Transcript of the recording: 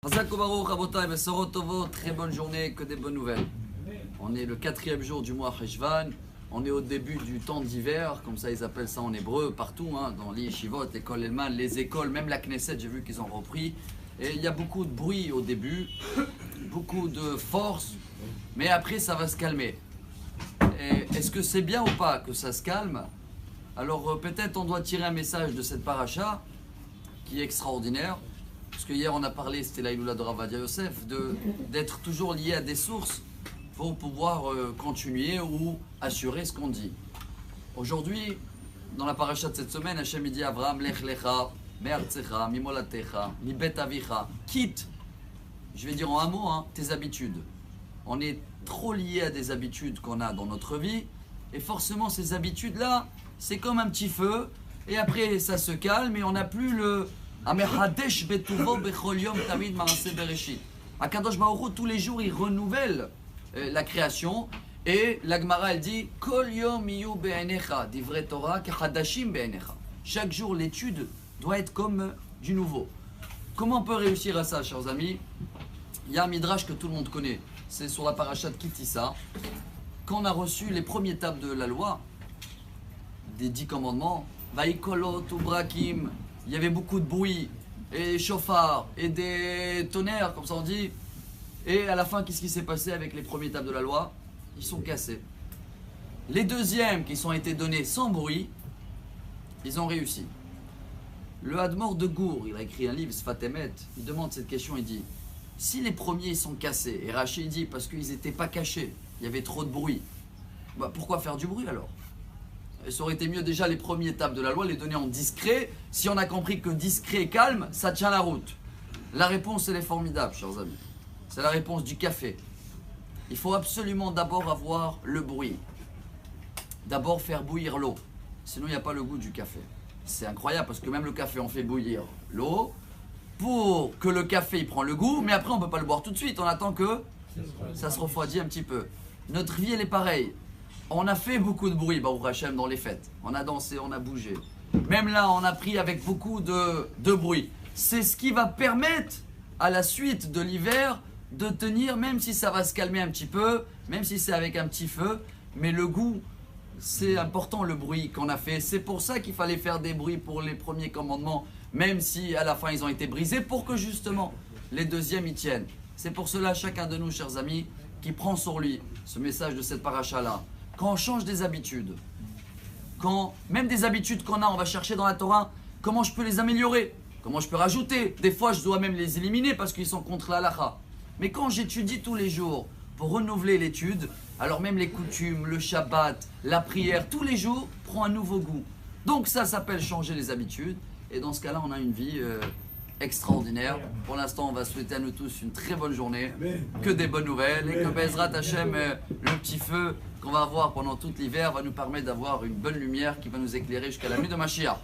Chazak u'baruch, Rabotai, Besorot Tovot, très bonne journée, que des bonnes nouvelles. On est le 4e jour du mois Cheshvan, on est au début du temps d'hiver, comme ça ils appellent ça en hébreu, partout, dans les yeshivot, l'école Elman, les écoles, même la Knesset, j'ai vu qu'ils ont repris. Et il y a beaucoup de bruit au début, beaucoup de force, mais après ça va se calmer. Est-ce que c'est bien ou pas que ça se calme? Alors peut-être on doit tirer un message de cette paracha, qui est extraordinaire. Parce que hier on a parlé, c'était l'Aïloula de Rav Ovadia Yosef, d'être toujours lié à des sources pour pouvoir continuer ou assurer ce qu'on dit. Aujourd'hui, dans la paracha de cette semaine, Hachem dit Avraham, Lech Lecha, Me'artzecha, Mimolatecha, Mibet Avicha, quitte, je vais dire en un mot, tes habitudes. On est trop lié à des habitudes qu'on a dans notre vie, et forcément ces habitudes-là, c'est comme un petit feu, et après ça se calme, et on n'a plus le... Akadosh Baruch Hu, tous les jours, il renouvelle la création. Et la Gemara, elle dit Kol yom iyu be'enecha, divrei Torah kechadashim be'enecha. Chaque jour, l'étude doit être comme du nouveau. Comment on peut réussir à ça, chers amis? Il y a un midrash que tout le monde connaît. C'est sur la paracha de Kitissa. Quand on a reçu les premiers tables de la loi, des 10 commandements, Vaikolot ubrakim, il y avait beaucoup de bruit, et chauffards, et des tonnerres, comme ça on dit. Et à la fin, qu'est-ce qui s'est passé avec les premiers tables de la loi? Ils sont cassés. Les deuxièmes qui sont été donnés sans bruit, ils ont réussi. Le Hadmor de Gour, il a écrit un livre, Sfat Emet, il demande cette question, il dit si les premiers sont cassés, et Rachid dit parce qu'ils n'étaient pas cachés, il y avait trop de bruit, pourquoi faire du bruit alors? Ça aurait été mieux déjà les premières étapes de la loi, les donner en discret. Si on a compris que discret et calme, ça tient la route. La réponse, elle est formidable, chers amis. C'est la réponse du café. Il faut absolument d'abord avoir le bruit. D'abord faire bouillir l'eau. Sinon, il n'y a pas le goût du café. C'est incroyable parce que même le café, on fait bouillir l'eau pour que le café il prend le goût. Mais après, on ne peut pas le boire tout de suite. On attend que ça se refroidisse un petit peu. Notre vie, elle est pareille. On a fait beaucoup de bruit, Baruch Hashem, dans les fêtes. On a dansé, on a bougé. Même là, on a pris avec beaucoup de bruit. C'est ce qui va permettre à la suite de l'hiver de tenir, même si ça va se calmer un petit peu, même si c'est avec un petit feu. Mais le goût, c'est important le bruit qu'on a fait. C'est pour ça qu'il fallait faire des bruits pour les premiers commandements, même si à la fin ils ont été brisés, pour que justement les deuxièmes y tiennent. C'est pour cela, chacun de nous, chers amis, qui prend sur lui ce message de cette paracha-là. Quand on change des habitudes, même des habitudes qu'on a, on va chercher dans la Torah, comment je peux les améliorer? Comment je peux rajouter? Des fois, je dois même les éliminer parce qu'ils sont contre la halakha. Mais quand j'étudie tous les jours pour renouveler l'étude, alors même les coutumes, le Shabbat, la prière, tous les jours, prend un nouveau goût. Donc ça s'appelle changer les habitudes. Et dans ce cas-là, on a une vie extraordinaire. Pour l'instant, on va souhaiter à nous tous une très bonne journée, que des bonnes nouvelles, et que Bezrat Hashem, le petit feu qu'on va avoir pendant tout l'hiver, va nous permettre d'avoir une bonne lumière qui va nous éclairer jusqu'à la nuit de Mashiach.